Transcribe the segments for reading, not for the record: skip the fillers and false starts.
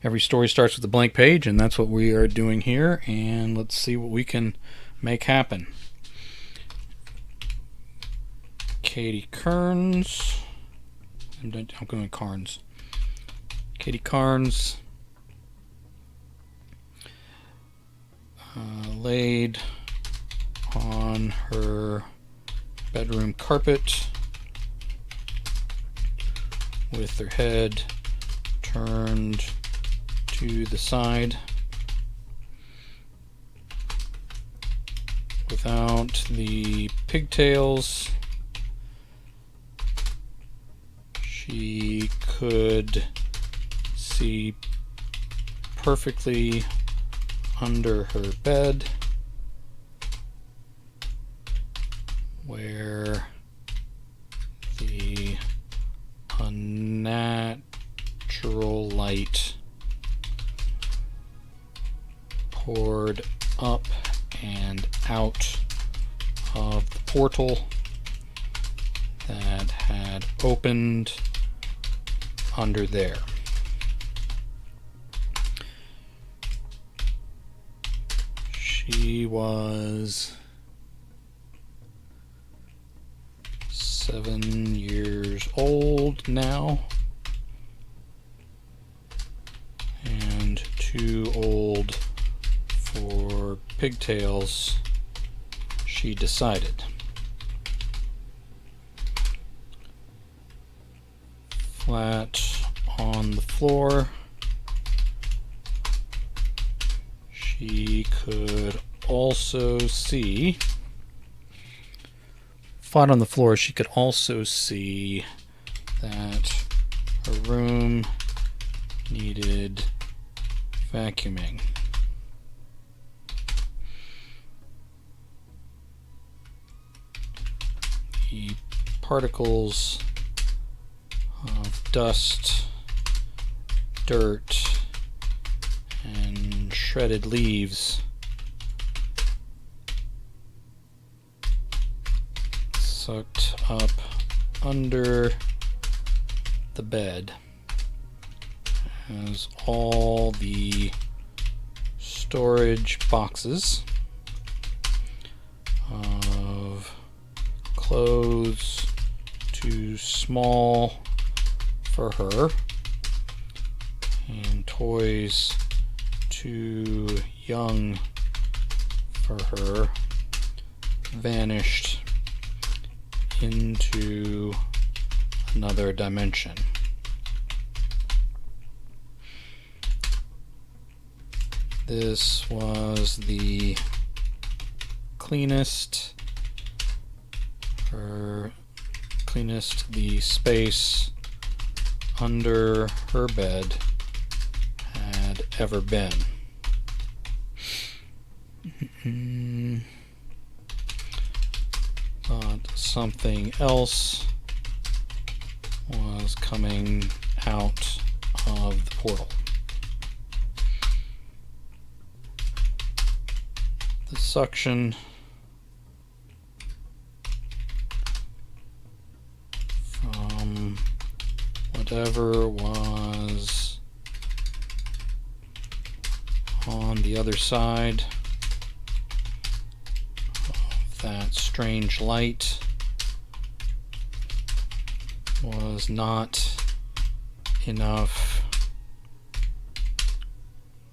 Every story starts with a blank page, and that's what we are doing here. And let's see what we can make happen. Katie Kearns. I'm going Carnes. Katie Carnes laid on her bedroom carpet with her head turned to the side without the pigtails. She could see perfectly under her bed where the unnatural light poured up and out of the portal that had opened under there. She was 7 years old now, and too old for pigtails, she decided. Flat on the floor, she could also see. Flat on the floor, she could also see that her room needed vacuuming. The particles of dust, dirt, and shredded leaves sucked up under the bed as all the storage boxes of clothes too small for her and toys too young for her vanished into another dimension. This was the cleanest the space under her bed had ever been. But something else was coming out of the portal. The suction from whatever was on the other side of that strange light was not enough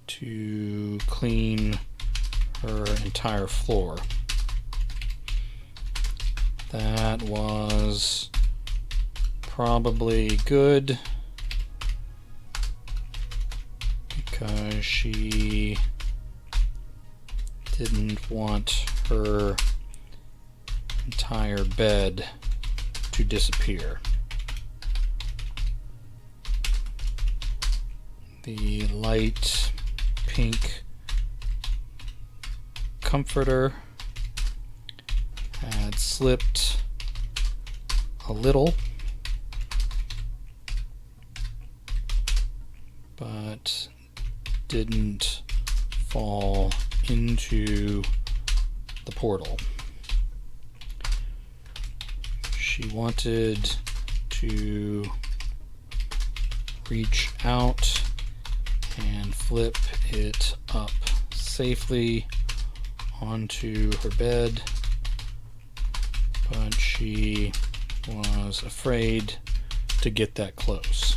to clean her entire floor. That was probably good because she didn't want her entire bed to disappear. The light pink comforter had slipped a little, but didn't fall into the portal. She wanted to reach out and flip it up safely onto her bed, but she was afraid to get that close.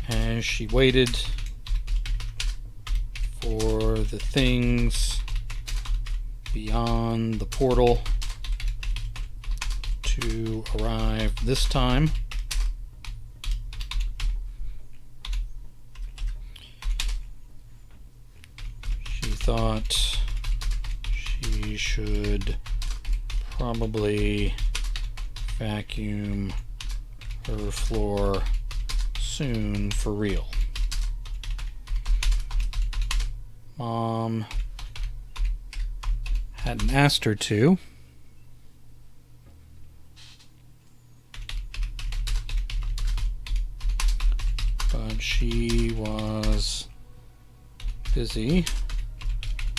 As she waited for the things beyond the portal to arrive this time, she thought she should probably vacuum her floor soon for real. Mom hadn't asked her to, but she was busy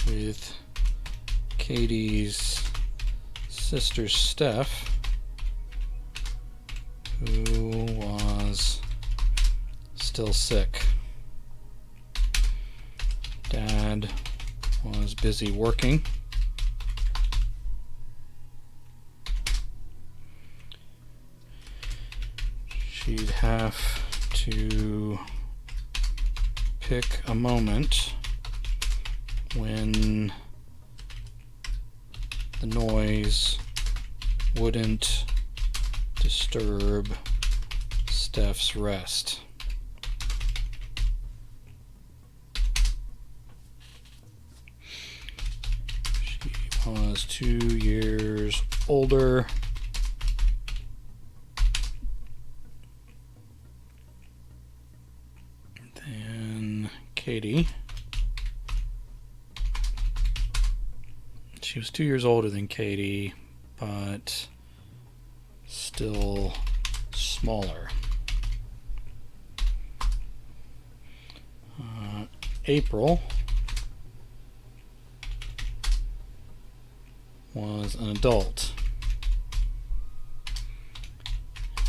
with Katie's sister Steph, who was still sick. Dad was busy working. She'd have to pick a moment when the noise wouldn't disturb Steph's rest. She was 2 years older than Katie. She was 2 years older than Katie, but still smaller. April was an adult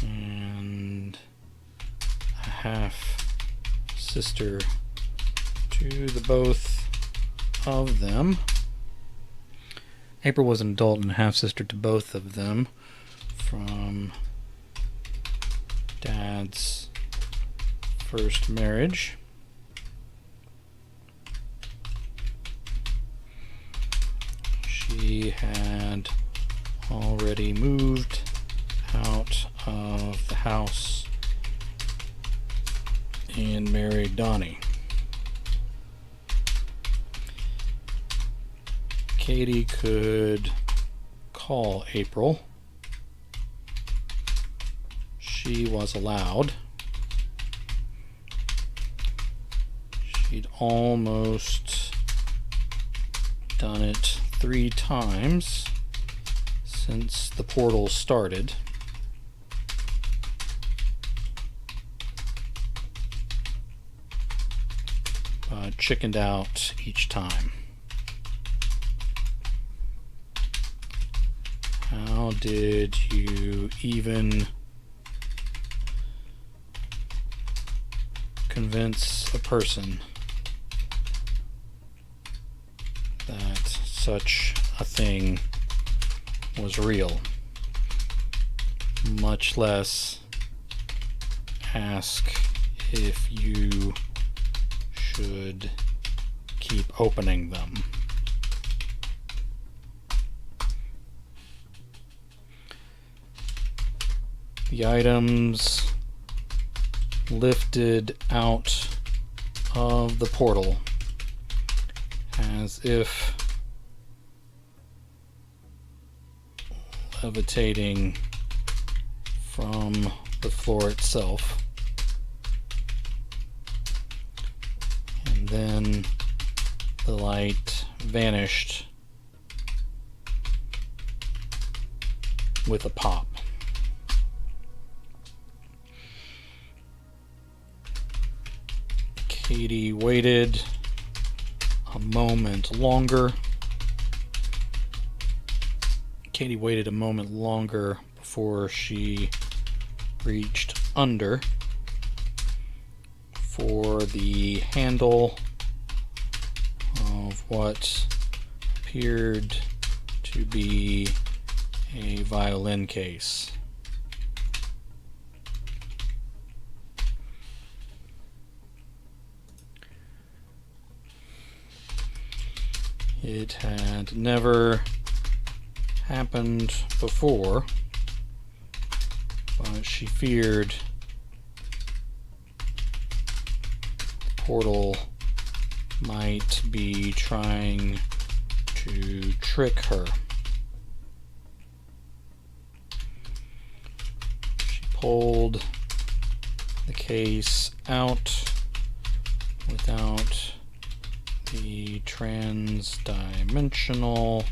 and a half sister to the both of them. April was an adult and a half sister to both of them from Dad's first marriage. She had already moved out of the house and married Donnie. Katie could call April. She was allowed. She'd almost done it 3 times since the portal started. But chickened out each time. How did you even convince a person that such a thing was real, much less ask if you should keep opening them? The items lifted out of the portal as if levitating from the floor itself, and then the light vanished with a pop. Katie waited a moment longer. Katie waited a moment longer before she reached under for the handle of what appeared to be a violin case. It had never happened before, but she feared the portal might be trying to trick her. She pulled the case out without the trans-dimensional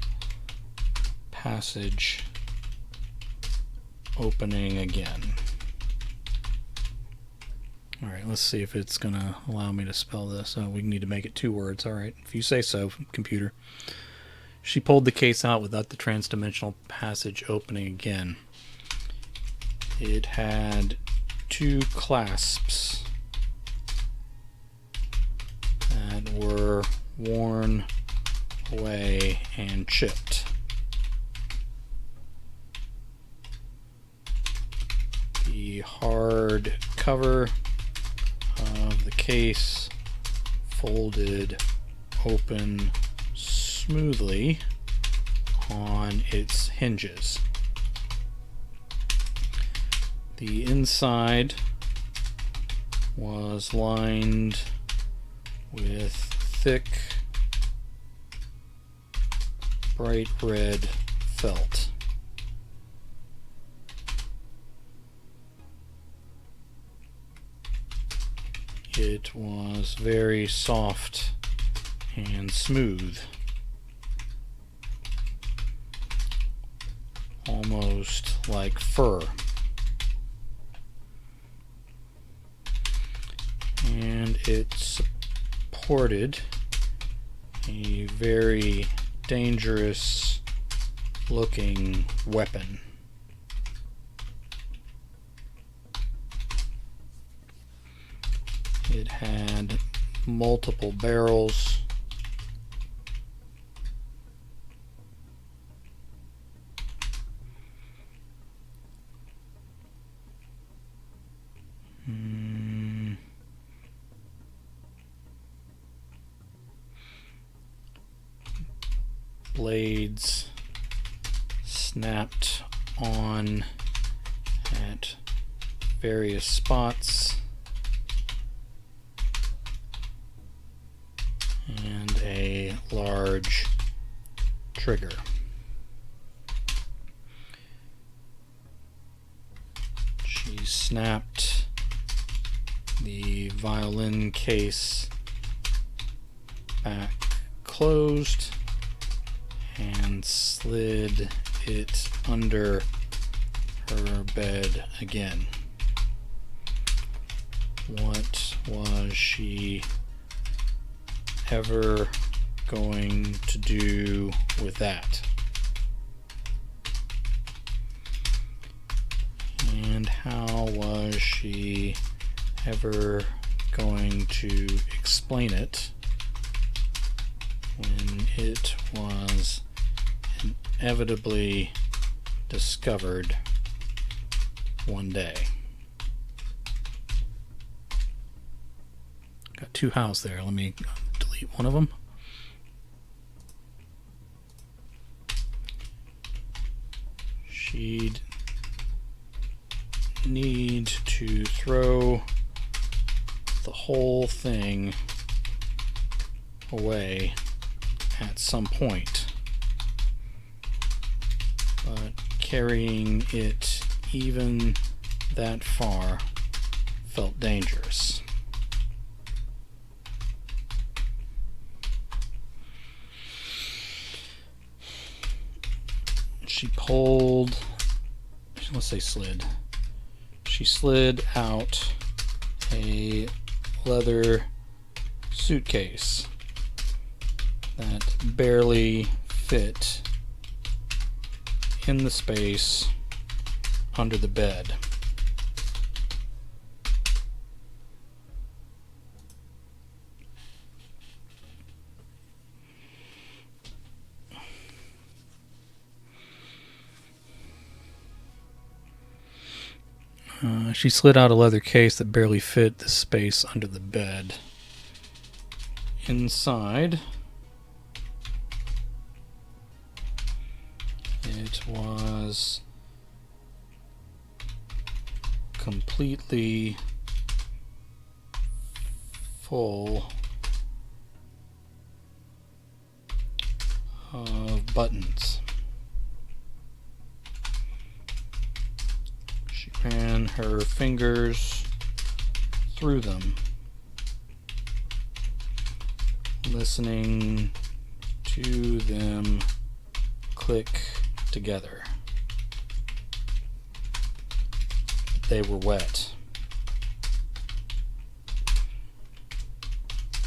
passage opening again. Alright, let's see if it's going to allow me to spell this. Oh, we need to make it 2 words. Alright, if you say so, computer. She pulled the case out without the trans-dimensional passage opening again. It had 2 clasps that were worn away and chipped. The hard cover of the case folded open smoothly on its hinges. The inside was lined with thick, bright red felt. It was very soft and smooth, almost like fur. And it supported a very dangerous looking weapon. It had multiple barrels. Blades snapped on at various spots, and a large trigger. She snapped the violin case back closed and slid it under her bed again. What was she ever going to do with that? And how was she ever going to explain it when it was inevitably discovered one day? Got 2 hows there. Let me delete one of them. She'd need to throw the whole thing away at some point, but carrying it even that far felt dangerous. She pulled, let's say slid. She slid out a leather suitcase that barely fit in the space under the bed. She slid out a leather case that barely fit the space under the bed. Inside, it was completely full of buttons. She ran her fingers through them, listening to them click together. They were wet.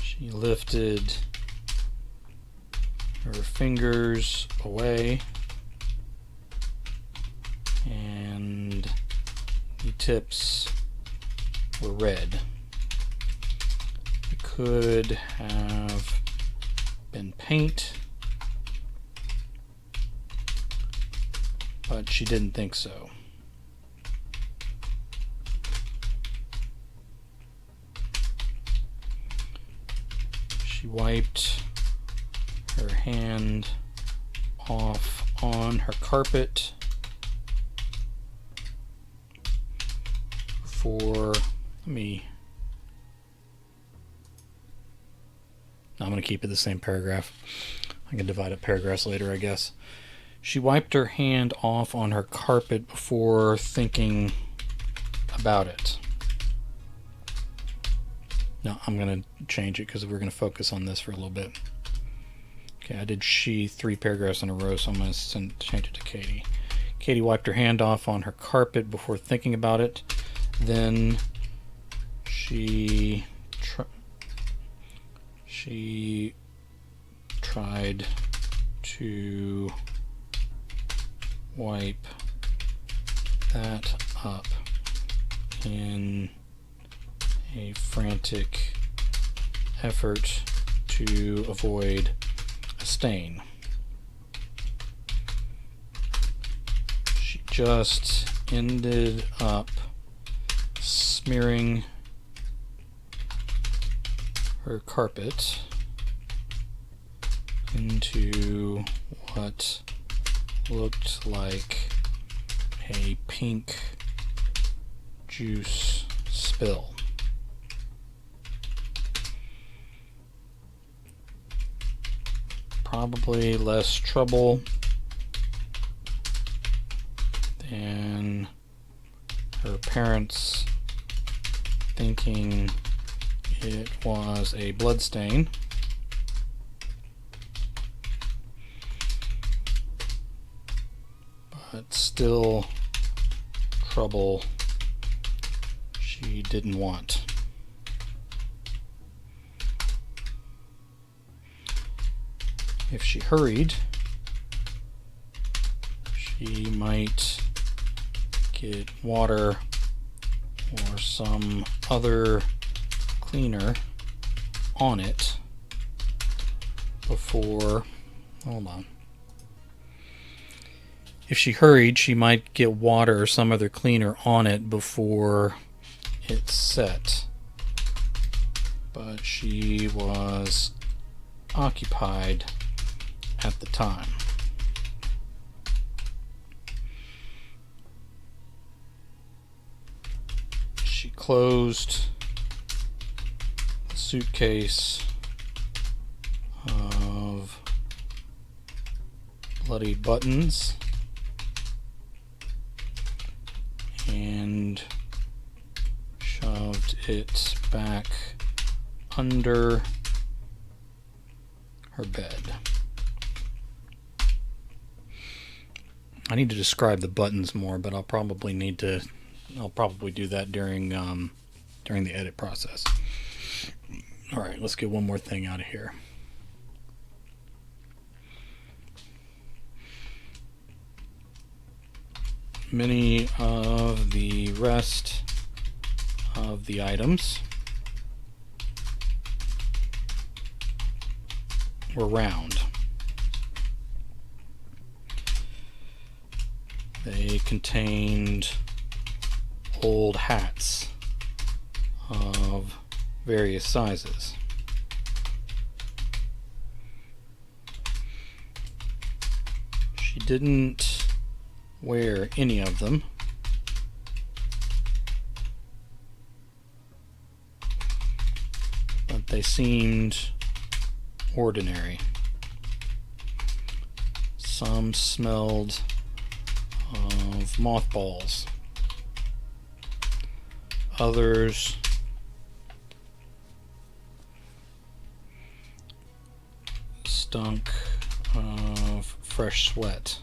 She lifted her fingers away, and the tips were red. It could have been paint, but she didn't think so. She wiped her hand off on her carpet before, I'm going to keep it the same paragraph. I can divide up paragraphs later, I guess. She wiped her hand off on her carpet before thinking about it. No, I'm going to change it because we're going to focus on this for a little bit. Okay, I did she 3 paragraphs in a row, so I'm going to change it to Katie. Katie wiped her hand off on her carpet before thinking about it. Then she tried to wipe that up in a frantic effort to avoid a stain. She just ended up smearing her carpet into what looked like a pink juice spill. Probably less trouble than her parents thinking it was a bloodstain. But still trouble she didn't want. If she hurried, she might get water or some other cleaner on it before, hold on. If she hurried, she might get water or some other cleaner on it before it set. But she was occupied at the time. She closed the suitcase of bloody buttons and shoved it back under her bed. I need to describe the buttons more, but I'll probably do that during the edit process. All right, let's get one more thing out of here. Many of the rest of the items were round. They contained old hats of various sizes. She didn't wear any of them. But they seemed ordinary. Some smelled of mothballs. Others stunk of fresh sweat.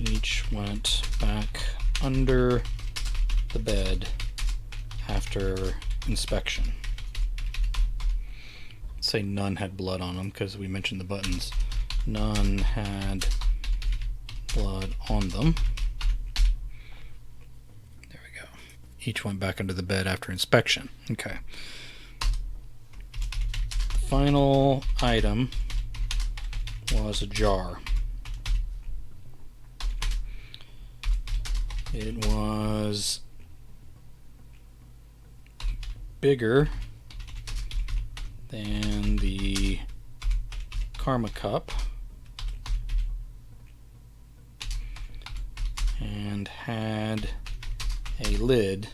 Each went back under the bed after inspection. Let's say none had blood on them because we mentioned the buttons. None had blood on them. There we go. Each went back under the bed after inspection. Okay. The final item was a jar. It was bigger than the Karma Cup and had a lid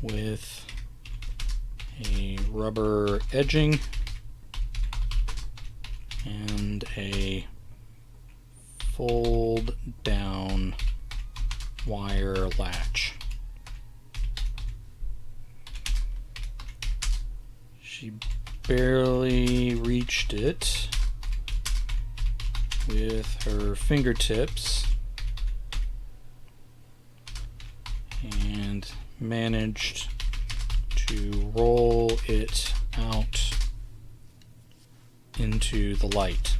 with a rubber edging and a fold down wire latch. She barely reached it with her fingertips and managed to roll it out into the light.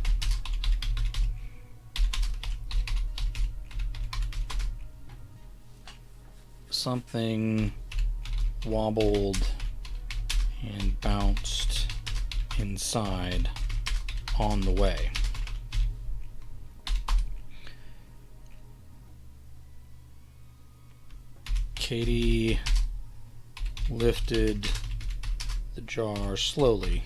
Something wobbled and bounced inside on the way. Katie lifted the jar slowly,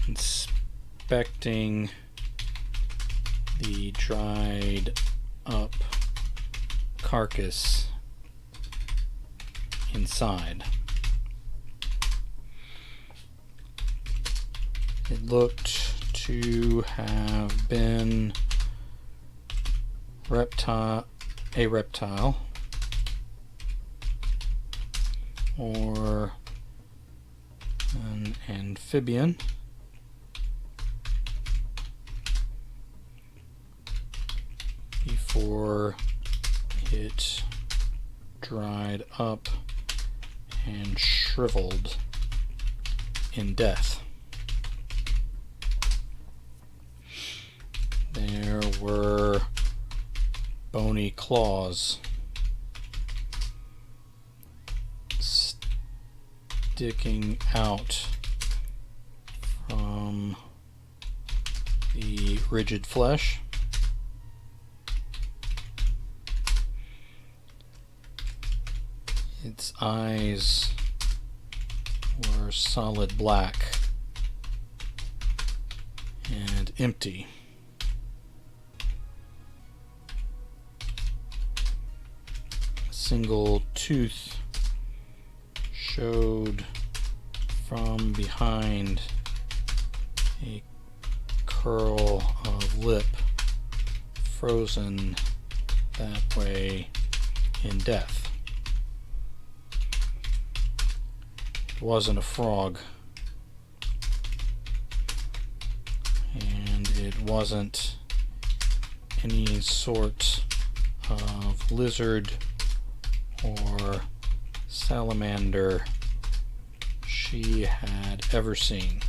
inspecting the dried up carcass inside. It looked to have been a reptile or an amphibian. Before it dried up and shriveled in death. There were bony claws sticking out from the rigid flesh. Its eyes were solid black and empty. A single tooth showed from behind a curl of lip frozen that way in death. It wasn't a frog, and it wasn't any sort of lizard or salamander she had ever seen.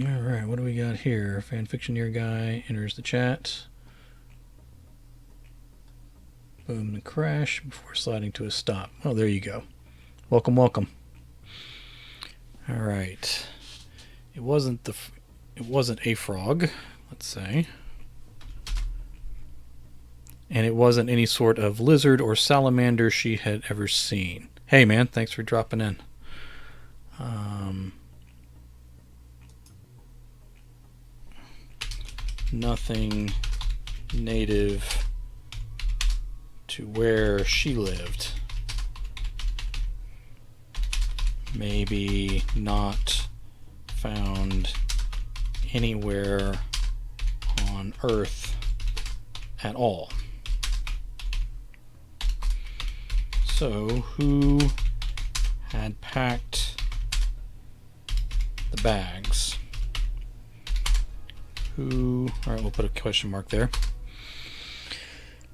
Alright, what do we got here? Fanfictioneer guy enters the chat. Boom and crash before sliding to a stop. Oh, there you go. Welcome, welcome. All right. It wasn't a frog, let's say. And it wasn't any sort of lizard or salamander she had ever seen. Hey, man, thanks for dropping in. Nothing native to where she lived. Maybe not found anywhere on Earth at all. So, who had packed the bags? Who... Alright, we'll put a question mark there.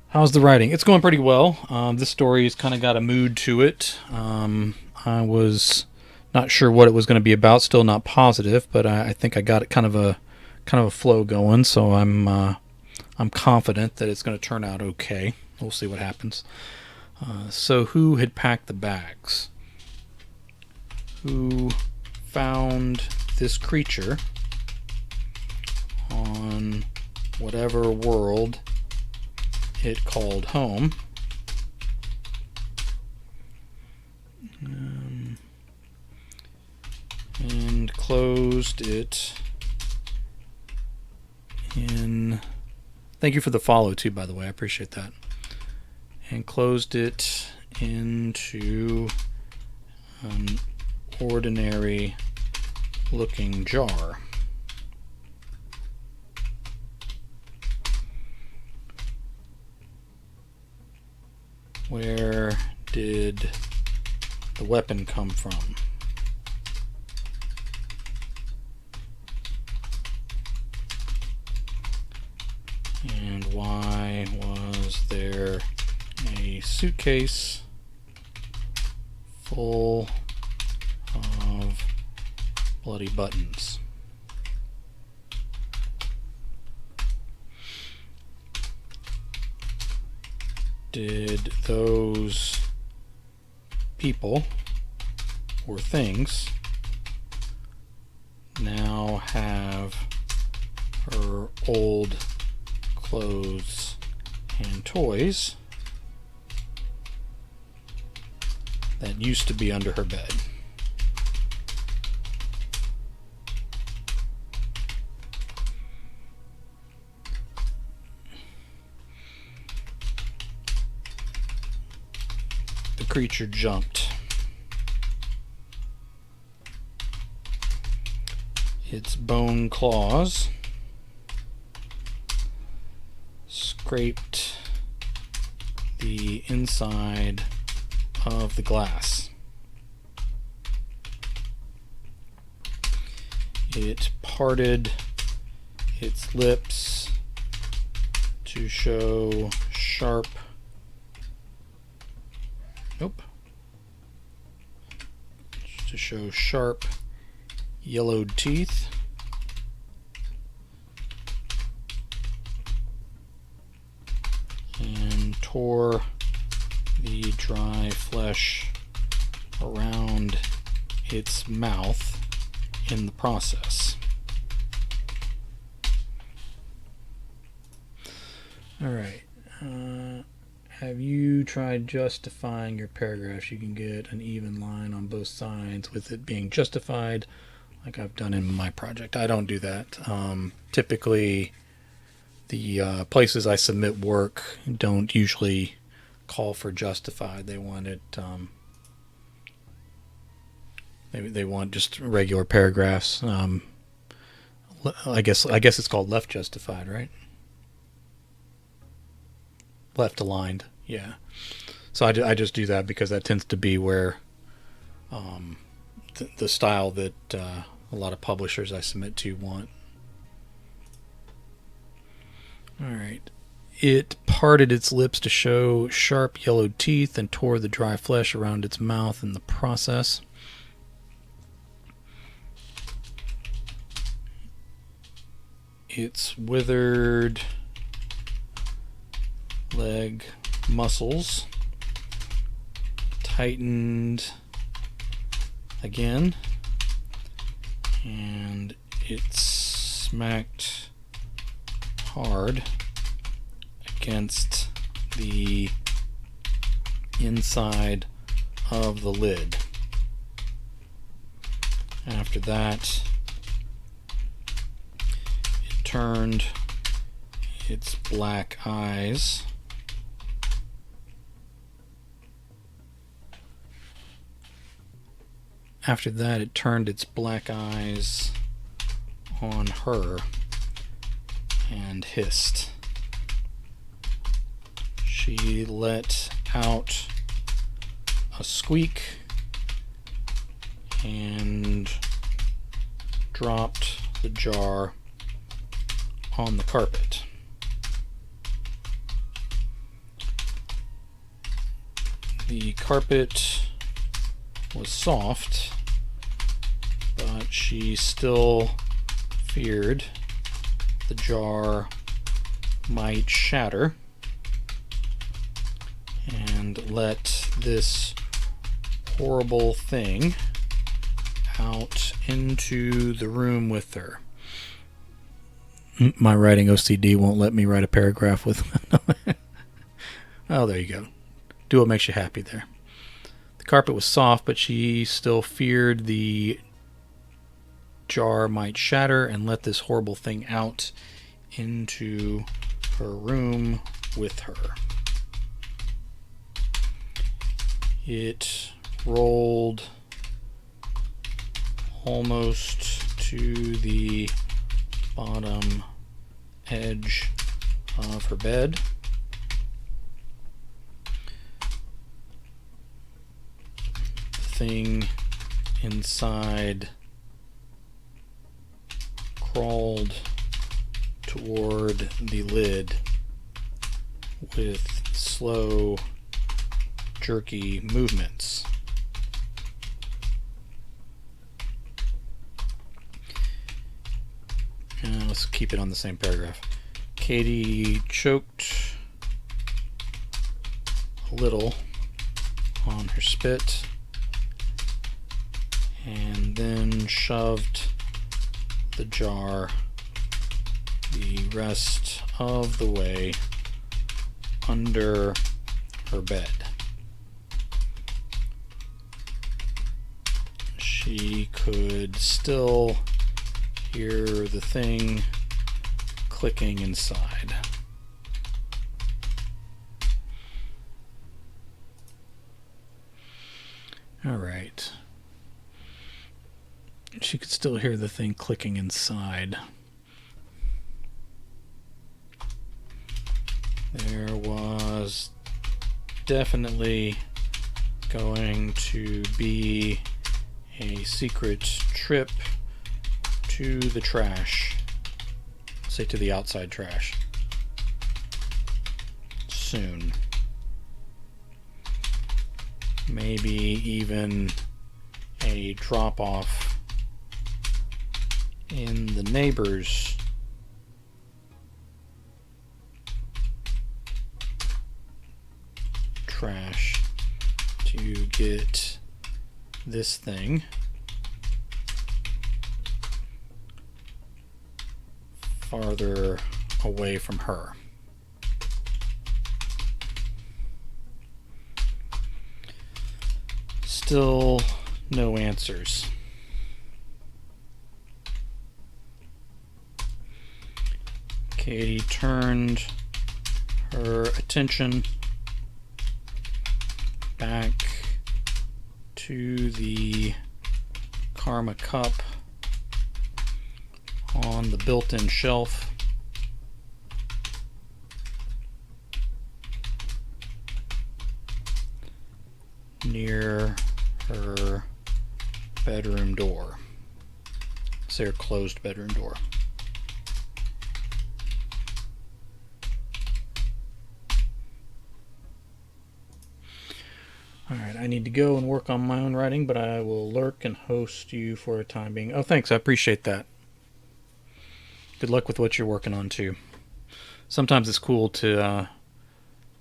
How's the writing? It's going pretty well. This story's kind of got a mood to it. I was not sure what it was going to be about, still not positive, but I think I got it kind of a flow going, so I'm confident that it's going to turn out okay. We'll see what happens. So who had packed the bags? Who found this creature on whatever world it called home? And closed it in... Thank you for the follow too, by the way. I appreciate that. And closed it into an ordinary looking jar. Where did the weapon come from? And why was there a suitcase full of bloody buttons? Did those people or things now have her old clothes and toys that used to be under her bed? The creature jumped. Its bone claws scraped the inside of the glass. It parted its lips to show sharp... Nope. To show sharp yellowed teeth. And tore the dry flesh around its mouth in the process. Alright. Have you tried justifying your paragraphs? You can get an even line on both sides with it being justified, like I've done in my project. I don't do that. Typically, the places I submit work don't usually call for justified. They want it. They want just regular paragraphs. I guess it's called left justified, right? Left aligned, yeah. So I just do that because that tends to be where the style that a lot of publishers I submit to want. Alright. It parted its lips to show sharp yellowed teeth and tore the dry flesh around its mouth in the process. Its withered leg muscles, tightened again, and it smacked hard against the inside of the lid. After that, it turned its black eyes on her and hissed. She let out a squeak and dropped the jar on the carpet. The carpet was soft, but she still feared the jar might shatter and let this horrible thing out into the room with her. My writing OCD won't let me write a paragraph with... Oh, there you go. Do what makes you happy there. The carpet was soft, but she still feared the jar might shatter and let this horrible thing out into her room with her. It rolled almost to the bottom edge of her bed. The thing inside crawled toward the lid with slow, jerky movements. Let's keep it on the same paragraph. Katie choked a little on her spit and then shoved the jar the rest of the way under her bed. She could still hear the thing clicking inside. All right. She could still hear the thing clicking inside. There was definitely going to be a secret trip to the trash, say to the outside trash, soon. Maybe even a drop-off in the neighbor's trash to get this thing farther away from her. Still no answers. Katie turned her attention back to the Karma cup on the built-in shelf. Near her bedroom door. Say her closed bedroom door. Alright, I need to go and work on my own writing, but I will lurk and host you for a time being. Oh, thanks, I appreciate that. Good luck with what you're working on, too. Sometimes it's cool to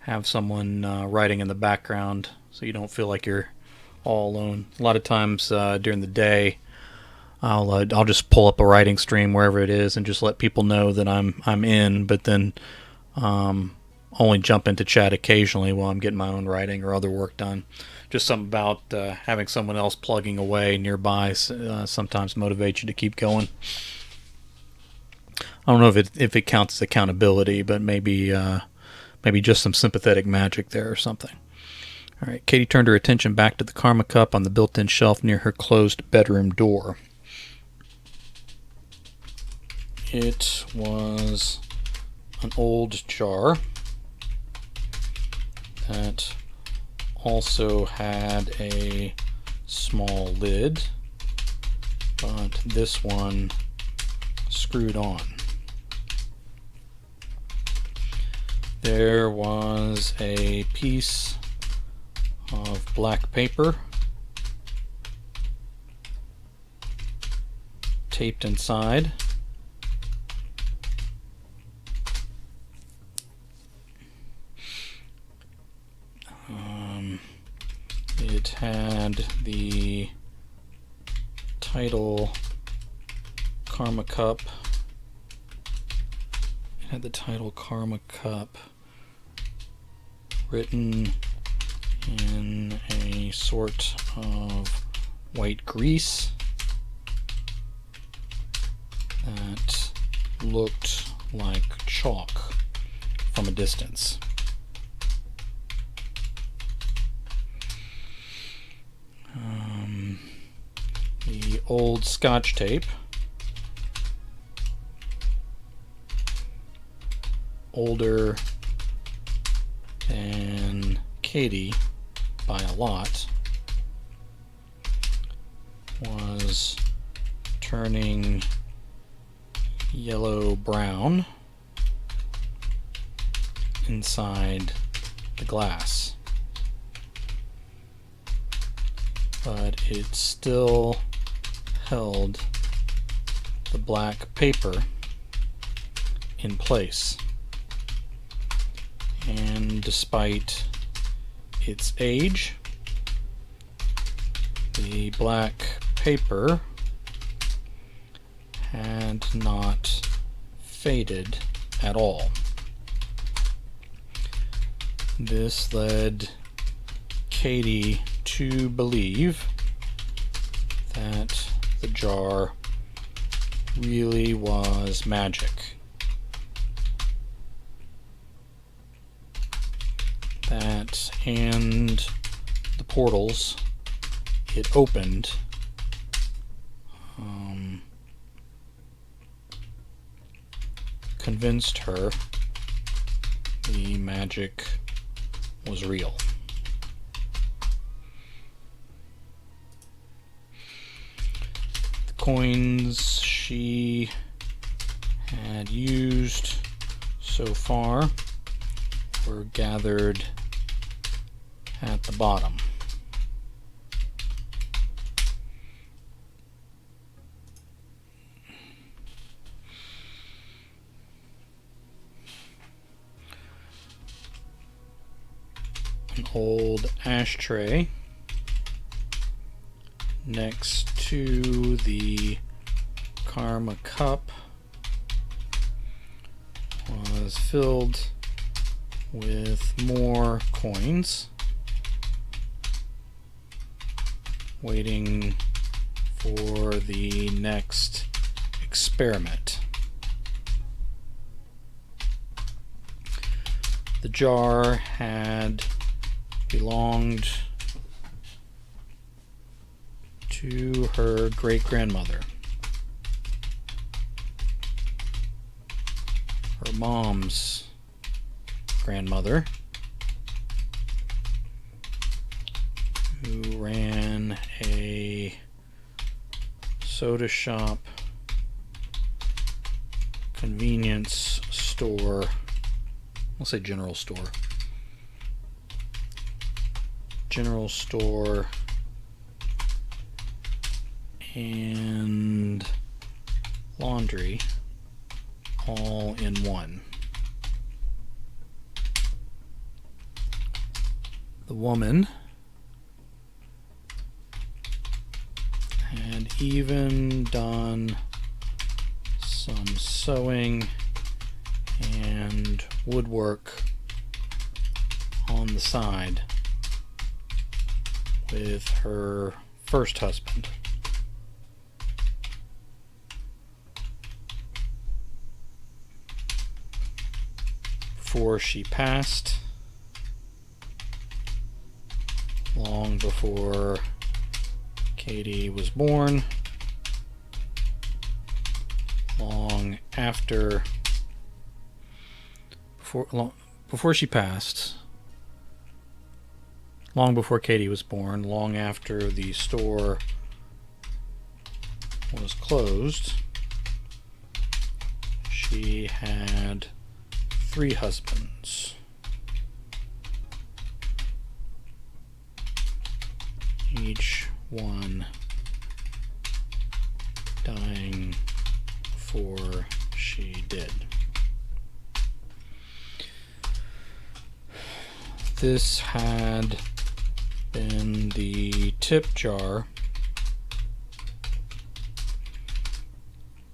have someone writing in the background so you don't feel like you're all alone. A lot of times during the day, I'll just pull up a writing stream wherever it is and just let people know that I'm in, but then only jump into chat occasionally while I'm getting my own writing or other work done. Just something about having someone else plugging away nearby sometimes motivates you to keep going. I don't know if it counts as accountability, but maybe just some sympathetic magic there or something. All right, Katie turned her attention back to the Karma Cup on the built-in shelf near her closed bedroom door. It was an old jar that also had a small lid, but this one screwed on. There was a piece of black paper taped inside. It had the title Karma Cup. It had the title Karma Cup written in a sort of white grease that looked like chalk from a distance. The old Scotch tape, older than Katie by a lot, was turning yellow-brown inside the glass. But it still held the black paper in place. And despite its age, the black paper had not faded at all. This led Katie to believe that the jar really was magic. That and the portals it opened convinced her the magic was real. The coins she had used so far were gathered at the bottom. An old ashtray next to the Karma Cup was filled with more coins, waiting for the next experiment. The jar had belonged to her great-grandmother. Her mom's grandmother, who ran a soda shop, convenience store, I'll say general store, and laundry all in one. the woman had even done some sewing and woodwork on the side with her first husband. Before she passed, long before Katie was born, long after, before she passed, long before Katie was born, long after the store was closed, she had 3 husbands. Each one dying before she did. This had been the tip jar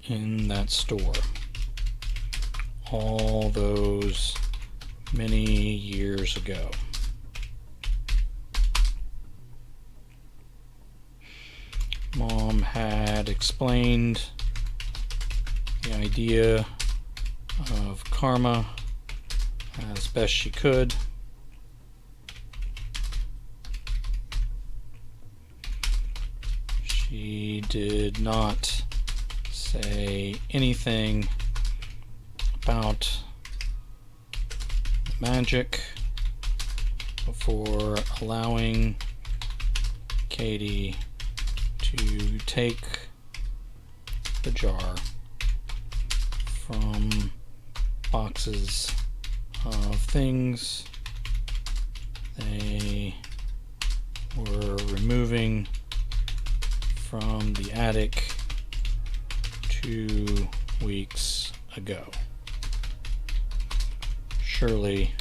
in that store all those many years ago. Mom had explained the idea of karma as best she could. She did not say anything about magic before allowing Katie to take the jar from boxes of things they were removing from the attic 2 weeks ago. Surely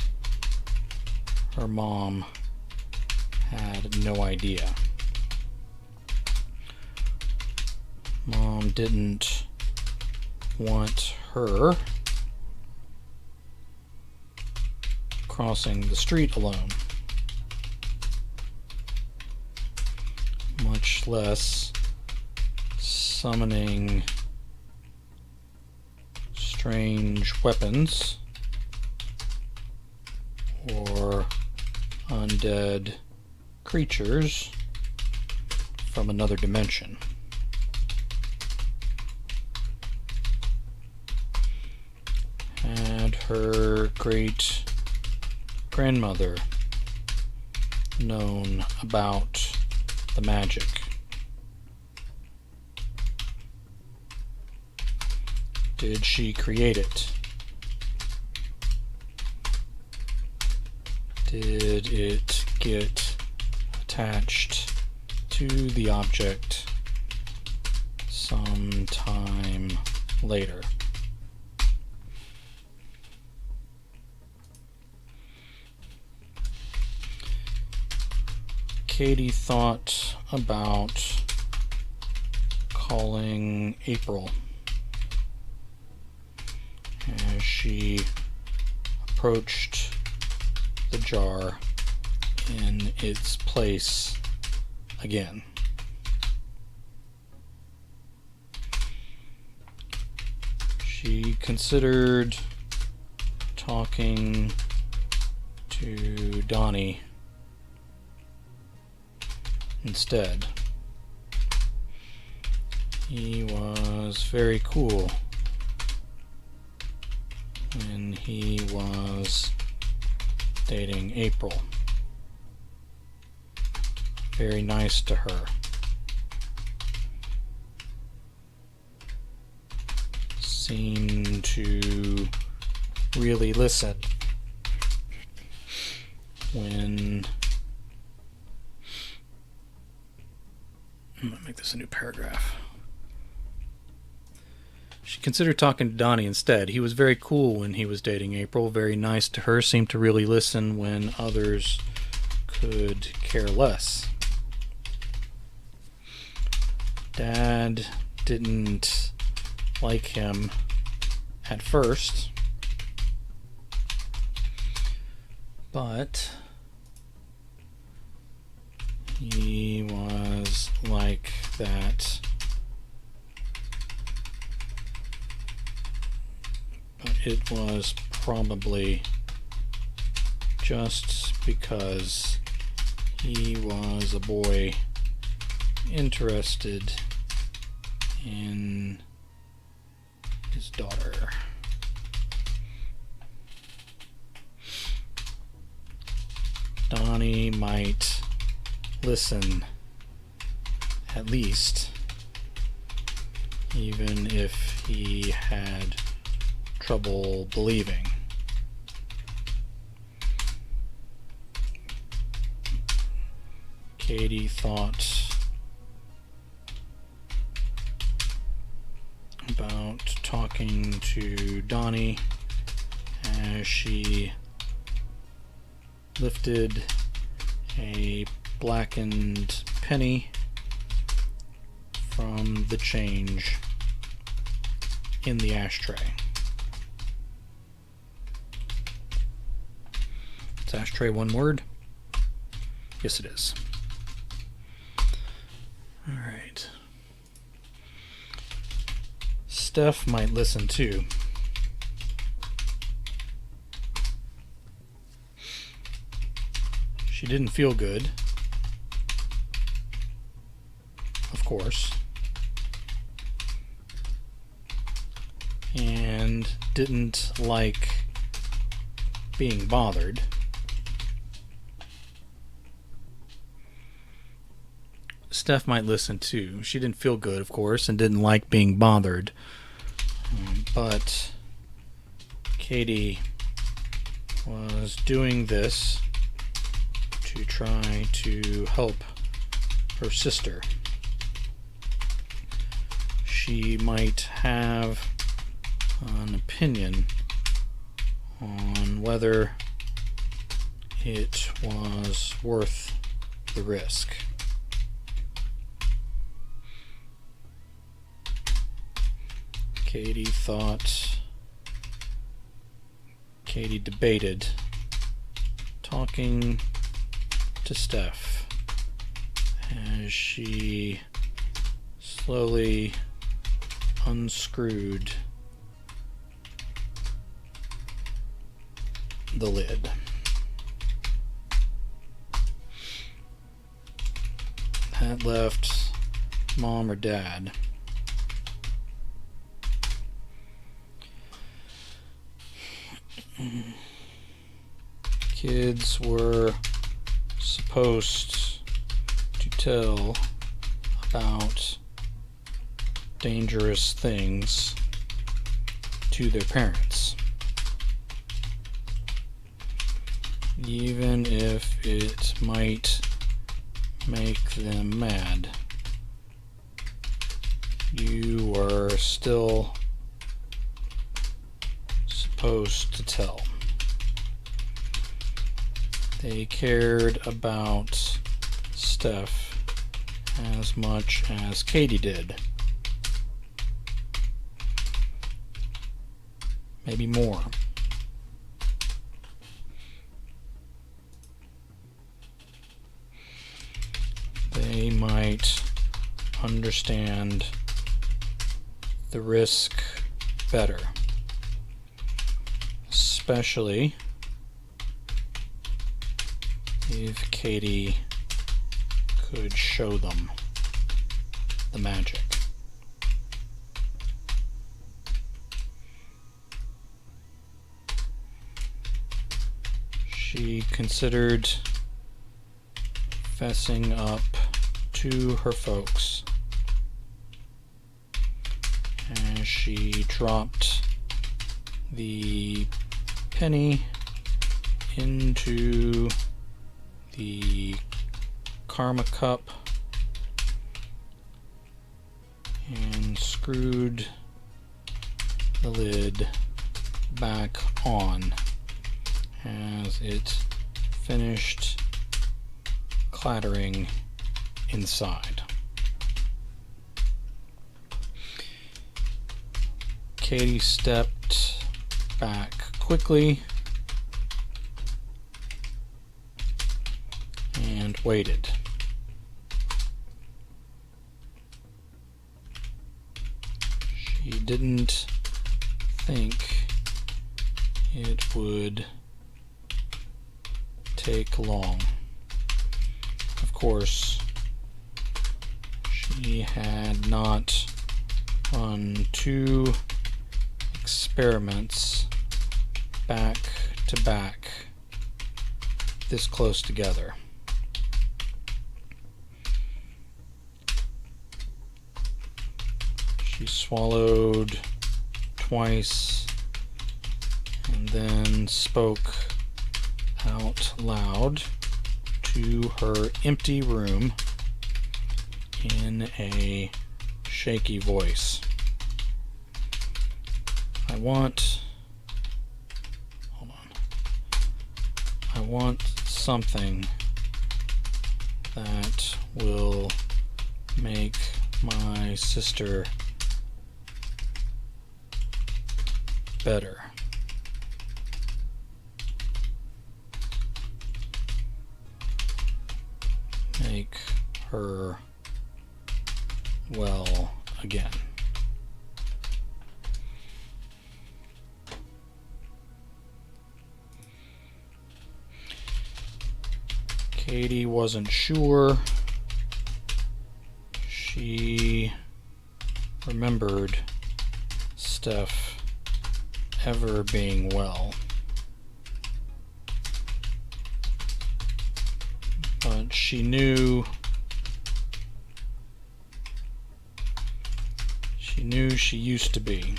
her mom had no idea. Mom didn't want her crossing the street alone, much less summoning strange weapons or undead creatures from another dimension. Had her great grandmother known about the magic? Did she create it? Did it get attached to the object sometime later? Katie thought about calling April as she approached the jar in its place again. She considered talking to Donnie instead. He was very cool when he was dating April. Very nice to her. Seemed to really listen when... I'm going to make this a new paragraph. She considered talking to Donnie instead. He was very cool when he was dating April, very nice to her, seemed to really listen when others could care less. Dad didn't like him at first, but he was like that. But it was probably just because he was a boy interested in his daughter. Donnie might listen, at least, even if he had trouble believing. Katie thought about talking to Donnie as she lifted a blackened penny from the change in the ashtray. Is ashtray one word? Yes, it is. All right. Steph might listen too. She didn't feel good, of course, and didn't like being bothered. Steph might listen too. She didn't feel good, of course, and didn't like being bothered. But Katie was doing this to try to help her sister. She might have an opinion on whether it was worth the risk. Katie debated talking to Steph as she slowly unscrewed the lid. That left Mom or Dad kids were supposed to tell about dangerous things to their parents, even if it might make them mad. You were still supposed to tell. They cared about Steph as much as Katie did. Maybe more. They might understand the risk better, especially if Katie could show them the magic. She considered fessing up to her folks as she dropped the penny into the karma cup and screwed the lid back on as it finished clattering inside. Katie stepped back quickly and waited. She didn't think it would take long. Of course, she had not run 2 experiments back to back this close together. She swallowed twice and then spoke out loud to her empty room in a shaky voice. I want something that will make my sister better. Make her well again. Katie wasn't sure. She remembered Steph ever being well. But she knew she used to be.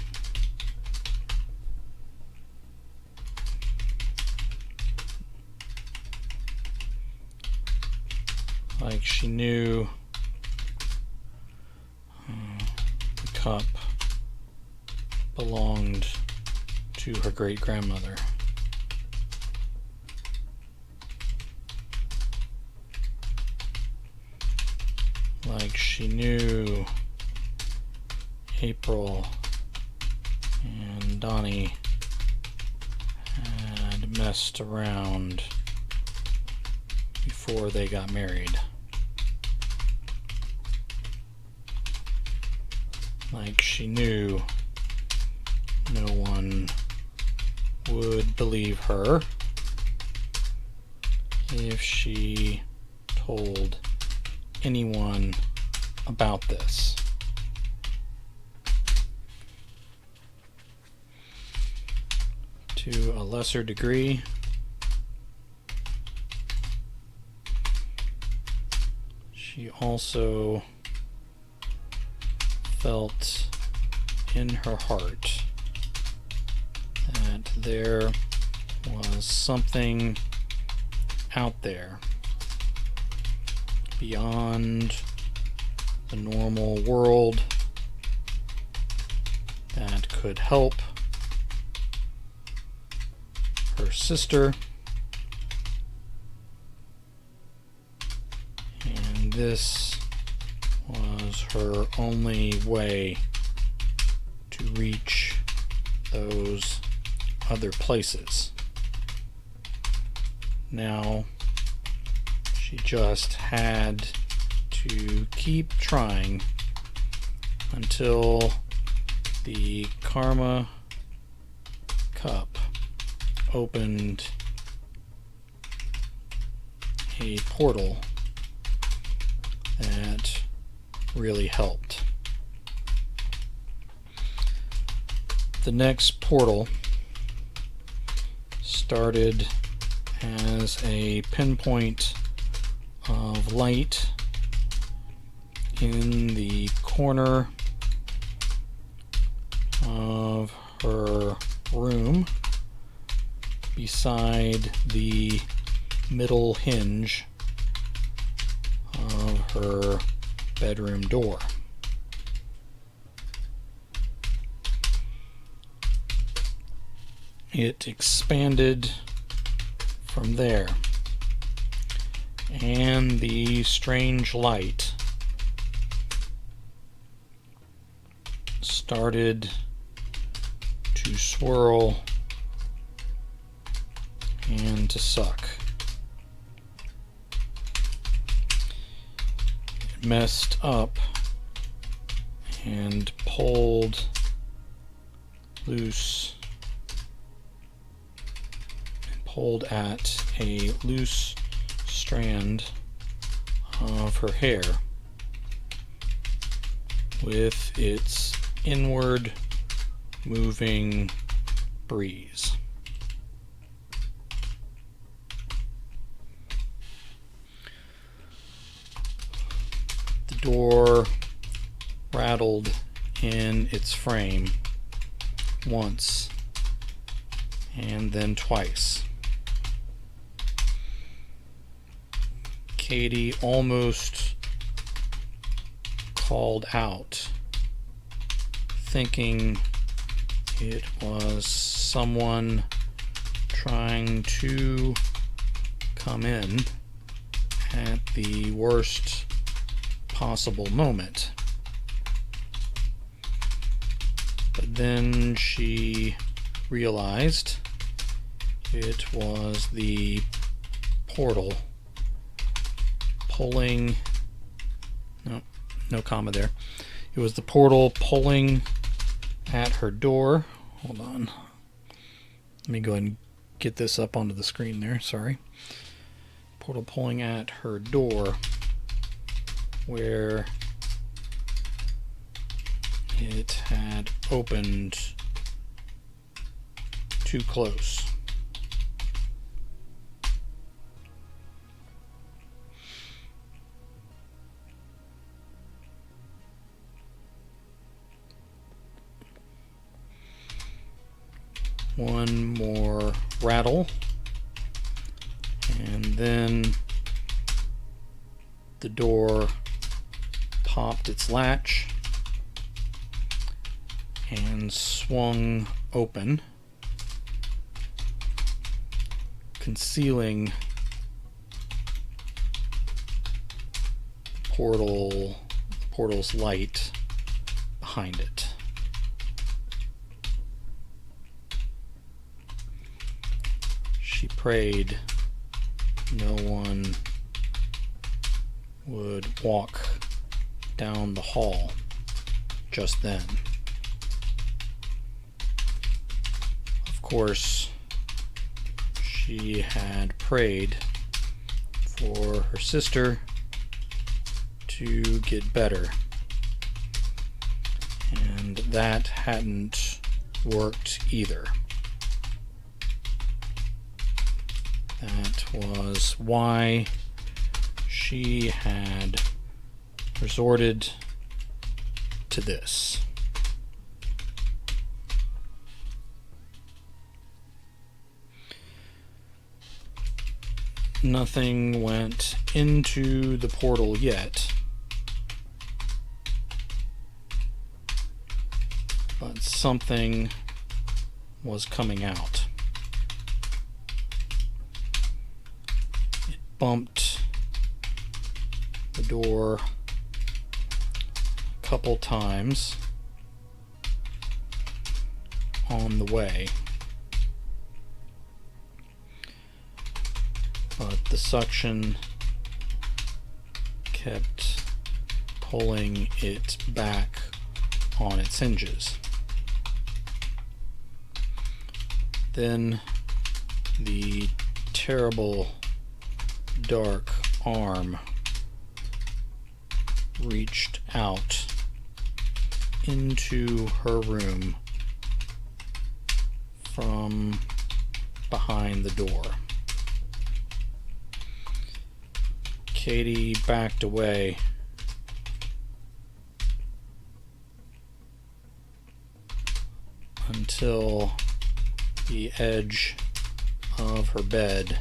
Like she knew the cup belonged to her great-grandmother. Like she knew April and Donnie had messed around before they got married. Like she knew no one would believe her if she told anyone about this. To a lesser degree, she also felt in her heart that there was something out there beyond the normal world that could help her sister, and this was her only way to reach those other places. Now she just had to keep trying until the karma cup opened a portal that really helped. The next portal started as a pinpoint of light in the corner of her room beside the middle hinge of her bedroom door. It expanded from there, and the strange light started to swirl and to suck. It messed up and pulled loose and pulled at a loose strand of her hair with its inward moving breeze. The door rattled in its frame once and then twice. Katie almost called out, thinking it was someone trying to come in at the worst possible moment. But then she realized it was the portal pulling, no comma there. It was the portal pulling at her door. Hold on. Let me go ahead and get this up onto the screen there. Sorry. Portal pulling at her door where it had opened too close. One more rattle, and then the door popped its latch and swung open, concealing the portal's light behind it. She prayed no one would walk down the hall just then. Of course, she had prayed for her sister to get better, and that hadn't worked either. That was why she had resorted to this. Nothing went into the portal yet, but something was coming out. It bumped the door a couple times on the way, but the suction kept pulling it back on its hinges. Then the terrible dark arm reached out into her room from behind the door. Katie backed away until the edge of her bed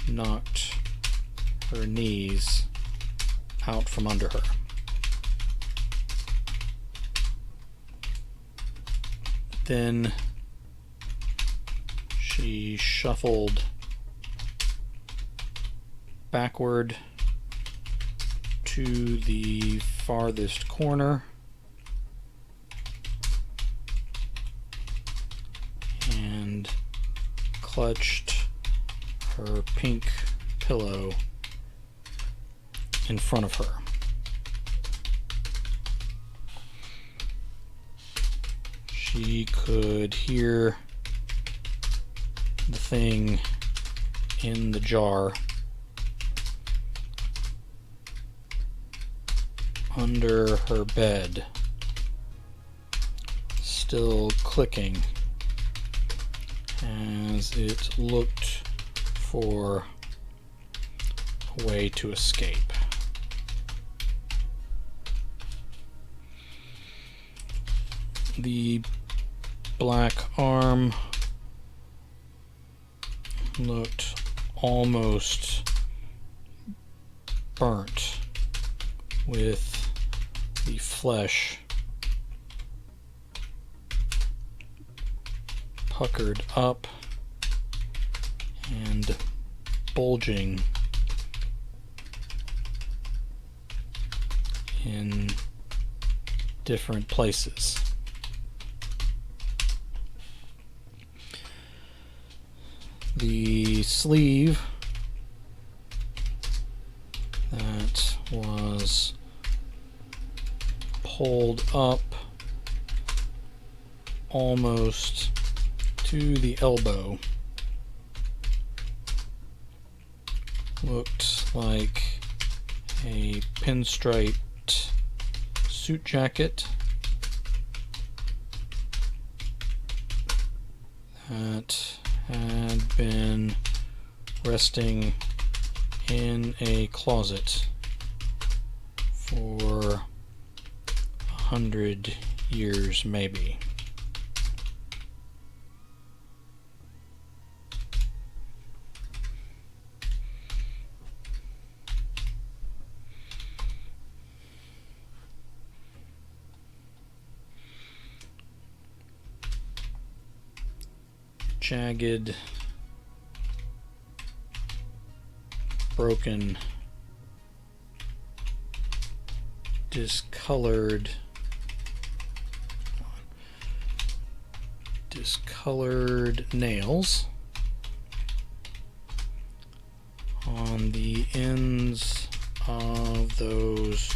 knocked her knees out from under her. Then she shuffled backward to the farthest corner and clutched her pink pillow in front of her. She could hear the thing in the jar under her bed, still clicking as it looked for a way to escape. The black arm looked almost burnt, with the flesh puckered up and bulging in different places. The sleeve that was pulled up almost to the elbow looked like a pinstriped suit jacket that had been resting in a closet for 100 years, maybe. Jagged, broken, discolored nails on the ends of those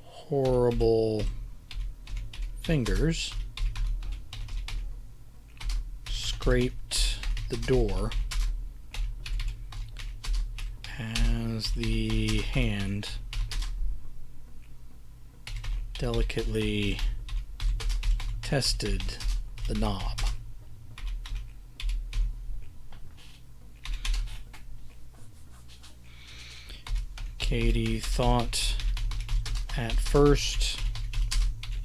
horrible fingers. Scraped the door as the hand delicately tested the knob. Katie thought at first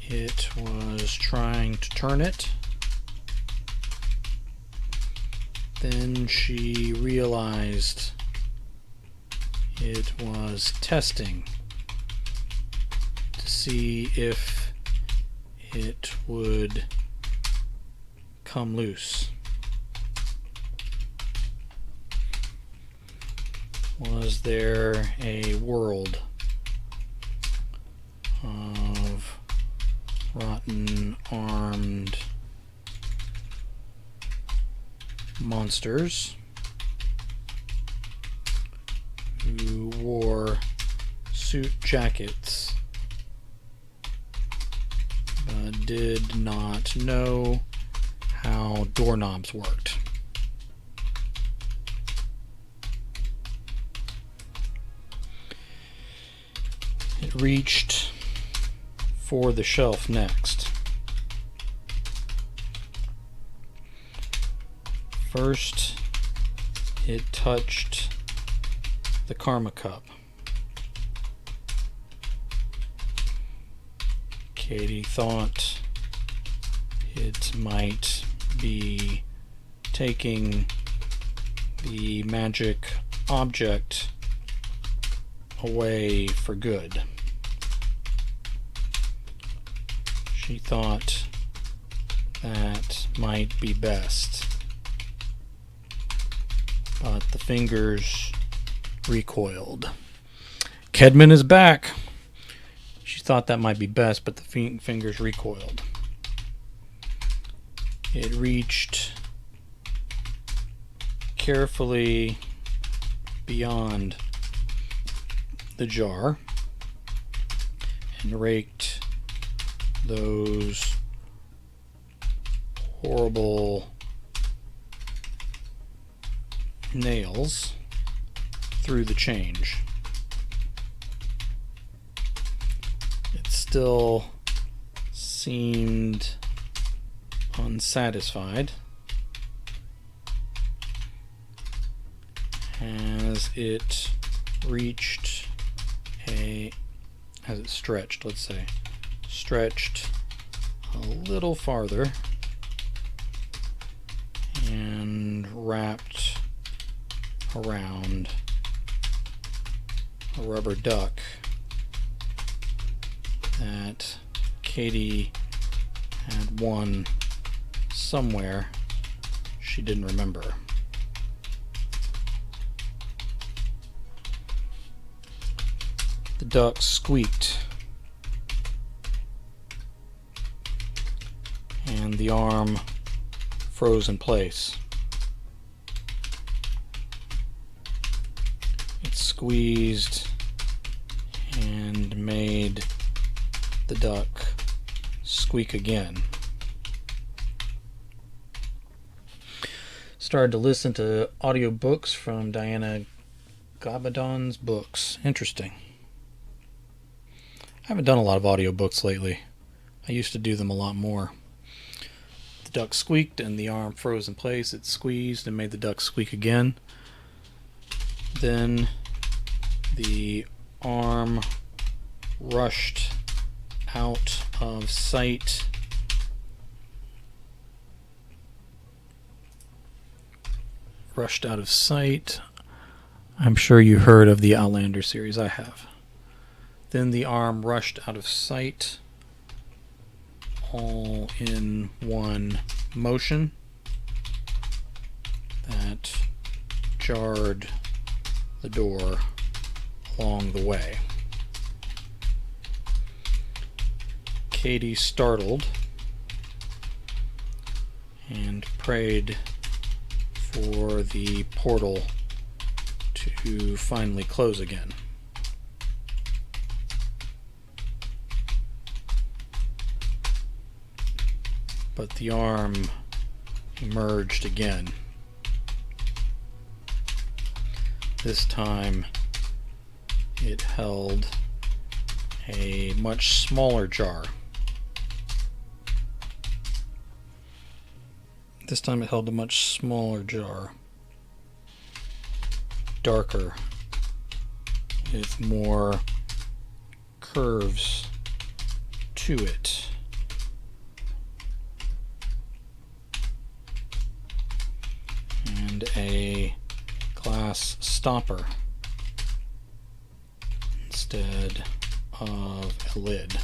it was trying to turn it. Then she realized it was testing to see if it would come loose. Was there a world of rotten armed monsters who wore suit jackets but did not know how doorknobs worked? It reached for the shelf next. First, it touched the karma cup. Katie thought it might be taking the magic object away for good. She thought that might be best. But the fingers recoiled. Kedman is back. She thought that might be best, but the fingers recoiled. It reached carefully beyond the jar and raked those horrible nails through the change. It still seemed unsatisfied as it reached as it stretched, let's say, stretched a little farther and wrapped around a rubber duck that Katie had won somewhere she didn't remember. The duck squeaked, and the arm froze in place. It squeezed and made the duck squeak again. Started to listen to audiobooks from Diana Gabaldon's books. Interesting. I haven't done a lot of audiobooks lately. I used to do them a lot more. The duck squeaked and the arm froze in place. It squeezed and made the duck squeak again. Then the arm rushed out of sight. Rushed out of sight. I'm sure you heard of the Outlander series. I have. Then the arm rushed out of sight, all in one motion that jarred the door along the way. Katie startled and prayed for the portal to finally close again. But the arm emerged again. This time it held a much smaller jar. This time it held a much smaller jar, darker, with more curves to it. And a glass stopper instead of a lid.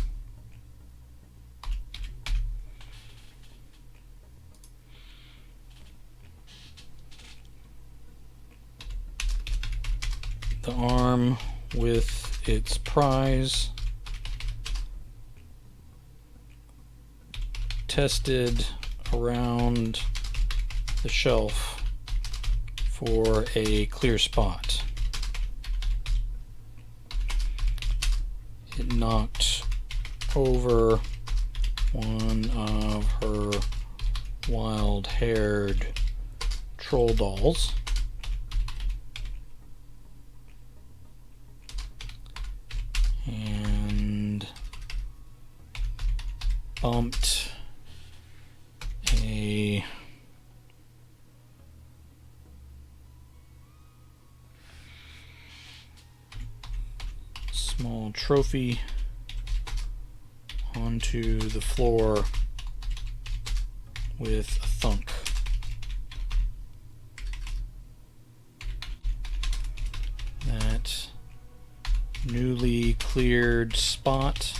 The arm with its prize tested around the shelf for a clear spot. It knocked over one of her wild-haired troll dolls. And bumped a small trophy onto the floor with a thunk. That newly cleared spot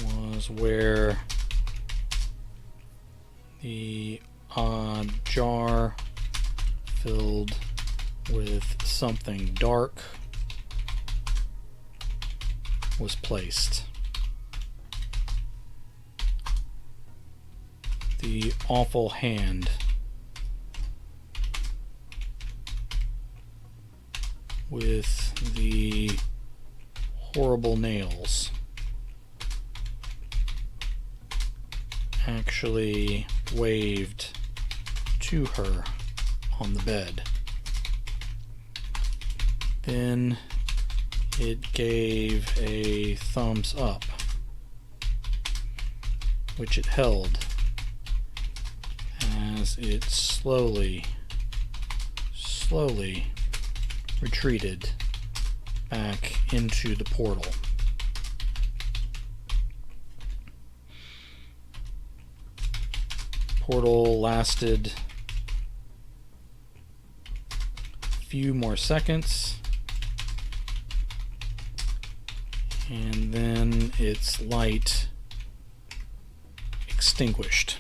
was where the odd jar filled with something dark was placed. The awful hand with the horrible nails actually waved to her on the bed. Then it gave a thumbs up, which it held as it slowly retreated back into the portal. Portal lasted a few more seconds, and then its light extinguished.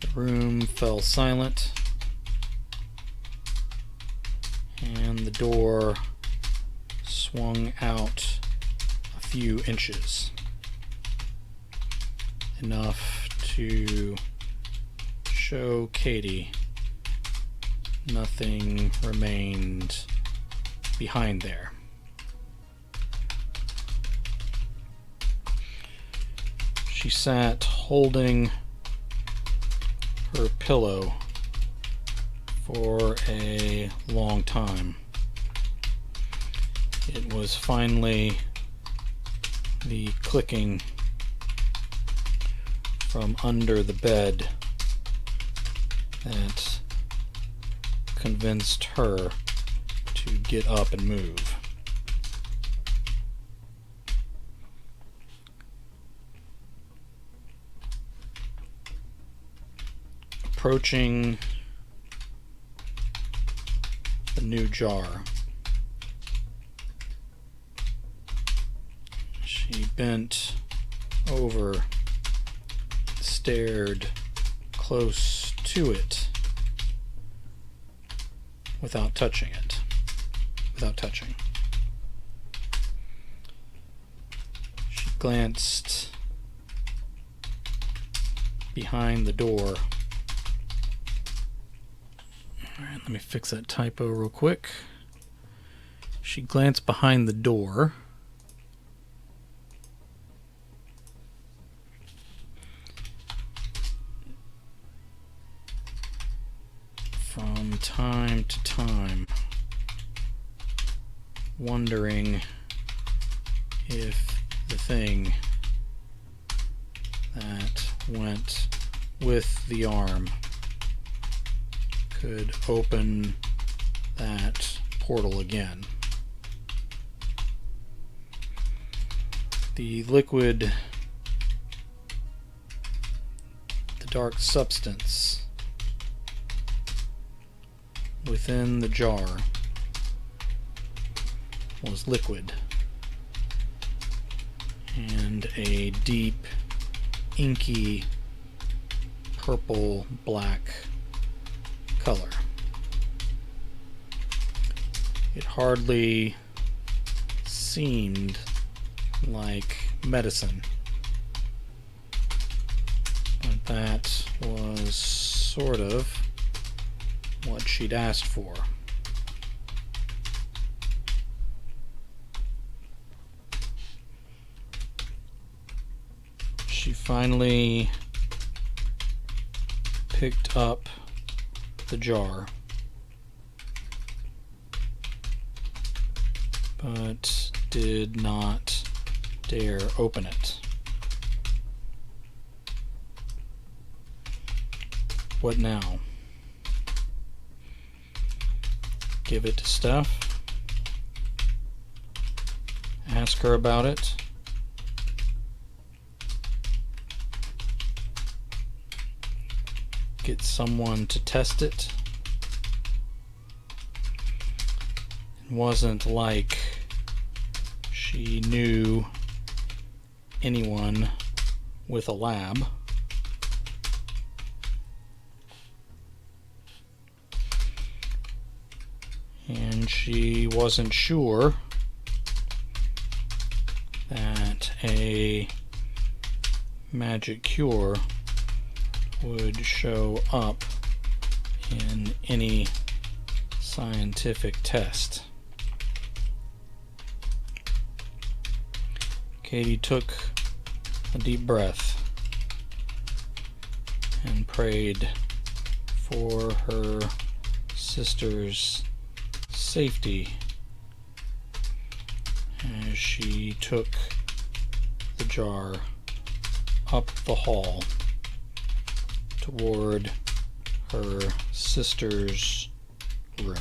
The room fell silent, and the door swung out a few inches, enough to show Katie nothing remained behind there. She sat holding her pillow for a long time. It was finally the clicking from under the bed that convinced her to get up and move. Approaching the new jar, she bent over, stared close to it without touching. She glanced behind the door. Alright, let me fix that typo real quick. She glanced behind the door. From time to time, wondering if the thing that went with the arm could open that portal again. The liquid, the dark substance within the jar was liquid and a deep, inky, purple-black color. It hardly seemed like medicine, but that was sort of what she'd asked for. She finally picked up the jar, but did not dare open it. What now? Give it to Steph, ask her about it, get someone to test it. It wasn't like she knew anyone with a lab. and she wasn't sure that a magic cure would show up in any scientific test. Katie took a deep breath and prayed for her sister's safety as she took the jar up the hall toward her sister's room.